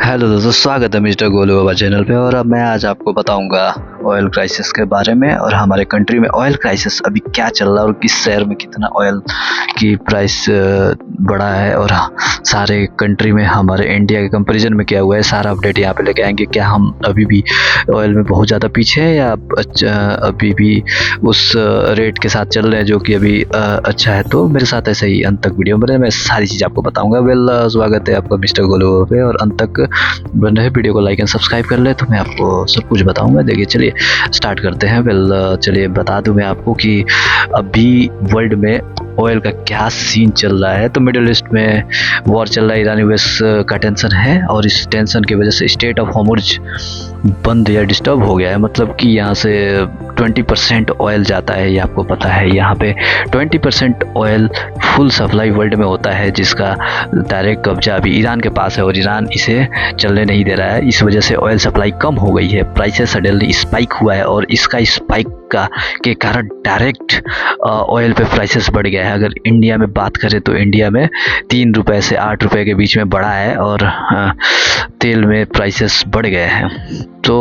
Hello दोस्तों, स्वागत है मिस्टर गोलू बाबा चैनल पे। और अब मैं आज आपको बताऊंगा ऑयल क्राइसिस के बारे में और हमारे कंट्री में ऑयल क्राइसिस अभी क्या चल रहा है और किस शहर में कितना ऑयल की प्राइस बढ़ा है और सारे कंट्री में हमारे इंडिया के कंपैरिजन में क्या हुआ है, सारा अपडेट यहाँ पे लेके आएंगे। क्या हम अभी भी ऑयल में बहुत ज़्यादा पीछे हैं या अभी भी उस रेट के साथ चल रहे हैं जो कि अभी अच्छा है। तो मेरे साथ ऐसे ही अंत तक वीडियो बने, मैं सारी चीज़ आपको बताऊँगा। स्वागत है आपका मिस्टर गोलू पे और अंत तक बन रहे। वीडियो को लाइक एंड सब्सक्राइब कर ले तो मैं आपको सब कुछ बताऊंगा। देखिए चलिए स्टार्ट करते हैं। चलिए बता दूं मैं आपको कि अभी वर्ल्ड में ऑयल का क्या सीन चल रहा है। तो मिडिल ईस्ट में वॉर चल रहा है, ईरान यूएस का टेंशन है और इस टेंशन की वजह से स्टेट ऑफ हॉर्मुज़ बंद या डिस्टर्ब हो गया है। मतलब कि यहाँ से 20% ऑयल जाता है, ये आपको पता है। यहाँ पे 20% ऑयल फुल सप्लाई वर्ल्ड में होता है जिसका डायरेक्ट कब्जा अभी ईरान के पास है और ईरान इसे चलने नहीं दे रहा है। इस वजह से ऑयल सप्लाई कम हो गई है, प्राइसेस सडनली स्पाइक हुआ है और इसका स्पाइक के कारण डायरेक्ट ऑयल पे प्राइसेस बढ़ गया है। अगर इंडिया में बात करें तो इंडिया में 3 रुपए से 8 रुपए के बीच में बढ़ा है और तेल में प्राइसेस बढ़ गए हैं। तो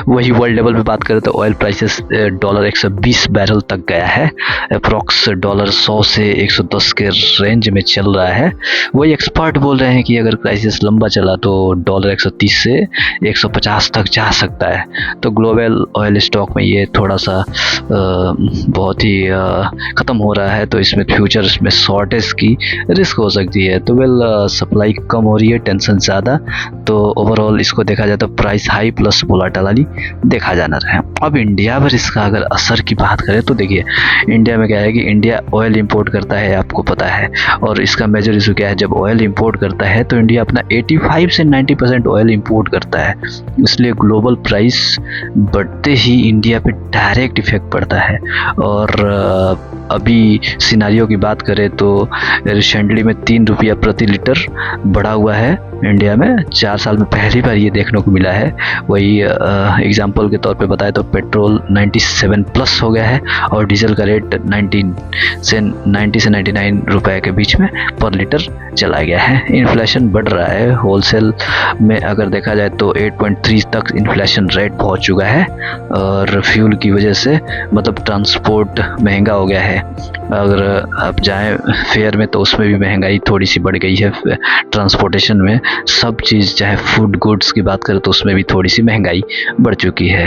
वही वर्ल्ड लेवल पे बात करें तो ऑयल प्राइसेस $120 बैरल तक गया है। अप्रॉक्स $100 से 110 के रेंज में चल रहा है। वही एक्सपर्ट बोल रहे हैं कि अगर प्राइसेस लंबा चला तो $130 से 150 तक जा सकता है। तो ग्लोबल ऑयल स्टॉक में ये थोड़ा सा बहुत ही ख़त्म हो रहा है, तो इसमें फ्यूचर्स में शॉर्टेज की रिस्क हो सकती है। तो सप्लाई कम हो रही है, टेंशन ज़्यादा। तो ओवरऑल इसको देखा जाए तो प्राइस हाई प्लस वोलेटिलिटी देखा जाना रहा है। अब इंडिया पर इसका अगर असर की बात करें तो देखिए इंडिया में क्या है कि इंडिया ऑयल इंपोर्ट करता है, आपको पता है। और इसका मेजर इशू क्या है, जब ऑयल इंपोर्ट करता है तो इंडिया अपना 85 से 90% ऑयल इंपोर्ट करता है। इसलिए ग्लोबल प्राइस बढ़ते ही इंडिया पे डायरेक्ट इफेक्ट पड़ता है। और अभी सिनारियो की बात करें तो रिसेंटली में 3 रुपया प्रति लीटर बढ़ा हुआ है इंडिया में। 4 साल में पहली बार ये देखने को मिला है। वही एग्जांपल के तौर पे बताएं तो पेट्रोल 97 प्लस हो गया है और डीजल का रेट 90 से 99 रुपए के बीच में पर लीटर चला गया है। इन्फ्लेशन बढ़ रहा है। होलसेल में अगर देखा जाए तो 8.3 तक इन्फ्लेशन रेट पहुंच चुका है और फ्यूल की वजह से मतलब ट्रांसपोर्ट महंगा हो गया है। अगर आप जाएं फेयर में तो उसमें भी महंगाई थोड़ी सी बढ़ गई है। ट्रांसपोर्टेशन में सब चीज़, चाहे फूड गुड्स की बात करें तो उसमें भी थोड़ी सी महंगाई बढ़ चुकी है।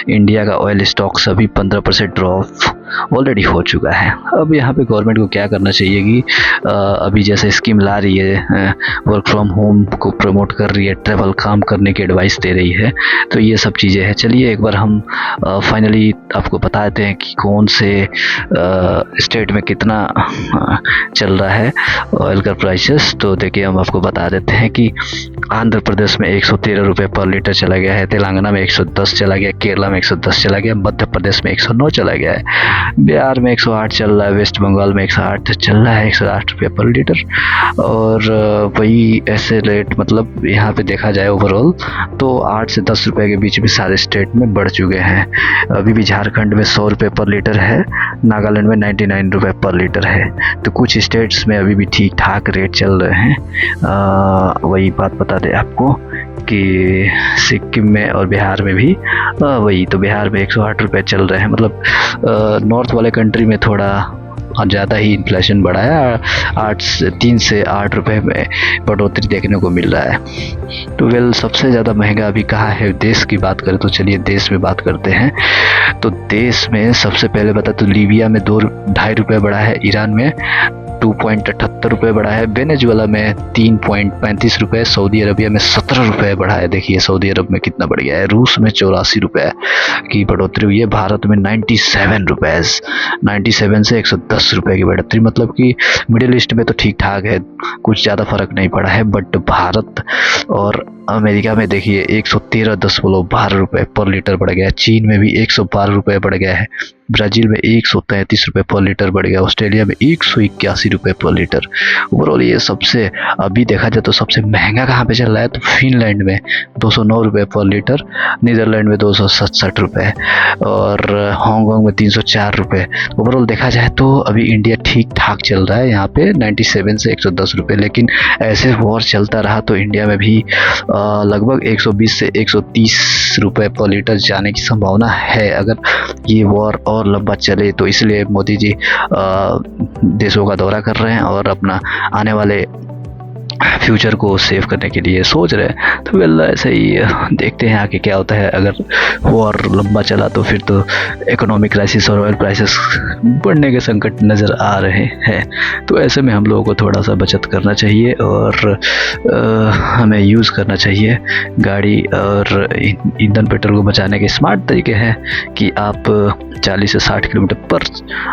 इंडिया का ऑयल स्टॉक अभी 15% ड्रॉप ऑलरेडी हो चुका है। अब यहाँ पे गवर्नमेंट को क्या करना चाहिए कि अभी जैसे स्कीम ला रही है, वर्क फ्रॉम होम को प्रमोट कर रही है, ट्रैवल काम करने की एडवाइस दे रही है, तो ये सब चीज़ें हैं। चलिए एक बार हम फाइनली आपको बता देते हैं कि कौन से स्टेट में कितना चल रहा है ऑयल का प्राइसेस। तो देखिए हम आपको बता देते हैं कि आंध्र प्रदेश में 113 रुपये पर लीटर चला गया है, तेलंगाना में 110 चला गया, केरला में 110 चला गया, मध्य प्रदेश में 109 चला गया है, बिहार में 108 चल रहा है, वेस्ट बंगाल में 108 चल रहा है, 108 रुपये पर लीटर। और वही ऐसे रेट मतलब यहाँ पे देखा जाए ओवरऑल तो 8 से 10 रुपये के बीच में सारे स्टेट में बढ़ चुके हैं। अभी भी झारखंड में 100 रुपये पर लीटर है, नागालैंड में 99 रुपये पर लीटर है। तो कुछ स्टेट्स में अभी भी ठीक ठाक रेट चल रहे हैं। वही बात बता दें आपको कि सिक्किम में और बिहार में भी वही, तो बिहार में 108 रुपये चल रहे हैं। मतलब नॉर्थ वाले कंट्री में थोड़ा ज़्यादा ही इन्फ्लेशन बढ़ा है, 3 से 8 रुपये में बढ़ोतरी देखने को मिल रहा है। तो सबसे ज़्यादा महंगा अभी कहाँ है, देश की बात करें तो चलिए देश में बात करते हैं। तो देश में सबसे पहले बता तो लीबिया में 2.5 रुपये बढ़ा है, ईरान में 2.78 रुपये बढ़ा है, वेनेजुएला में 3.35 रुपये, सऊदी अरबिया में 17 रुपये बढ़ा है। देखिए सऊदी अरब में कितना बढ़ गया है। रूस में 84 रुपये की बढ़ोतरी हुई है। भारत में 97 रुपये, 97 से 110 रुपये की बढ़ोतरी। मतलब कि मिडिल ईस्ट में तो ठीक ठाक है, कुछ ज़्यादा फर्क नहीं पड़ा है। बट भारत और अमेरिका में देखिए 113.12 रुपये पर लीटर बढ़ गया है। चीन में भी 112 रुपये बढ़ गया है। ब्राज़ील में 133 रुपये पर लीटर बढ़ गया, ऑस्ट्रेलिया में 181 रुपये पर लीटर। ओवरऑल ये सबसे अभी देखा जाए तो सबसे महंगा कहाँ पे चल रहा है तो फिनलैंड में 209 रुपये पर लीटर, नीदरलैंड में 267 रुपये और हांगकांग में 304 रुपये। ओवरऑल देखा जाए तो अभी इंडिया ठीक ठाक चल रहा है यहाँ पे 97 से 110 रुपये, लेकिन ऐसे वॉर चलता रहा तो इंडिया में भी लगभग 120 से 130 रुपये पर लीटर जाने की संभावना है अगर ये वॉर और लंबा चले तो। इसलिए मोदी जी देशों का दौरा कर रहे हैं और अपना आने वाले फ्यूचर को सेव करने के लिए सोच रहे हैं। तो वेल ऐसे ही देखते हैं आगे क्या होता है। अगर वॉर लंबा चला तो फिर तो इकोनॉमिक क्राइसिस और ऑयल प्राइसेस बढ़ने के संकट नज़र आ रहे हैं। तो ऐसे में हम लोगों को थोड़ा सा बचत करना चाहिए और हमें यूज़ करना चाहिए गाड़ी और ईंधन पेट्रोल को बचाने के स्मार्ट तरीके हैं कि आप 40 से 60 किलोमीटर पर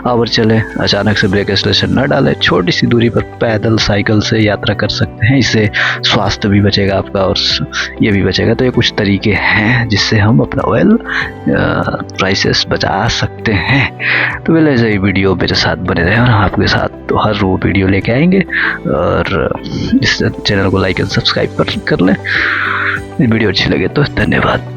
आवर चलें, अचानक से ब्रेक स्टेशन न डालें, छोटी सी दूरी पर पैदल साइकिल से यात्रा कर सकते हैं। इससे स्वास्थ्य भी बचेगा आपका और ये भी बचेगा। तो ये कुछ तरीके हैं जिससे हम अपना ऑयल प्राइसेस बचा सकते हैं। तो पहले ऐसे ही वीडियो मेरे साथ बने रहे और हम आपके साथ तो हर वो वीडियो लेके आएंगे और इस चैनल को लाइक एंड सब्सक्राइब कर लें। वीडियो अच्छी लगे तो धन्यवाद।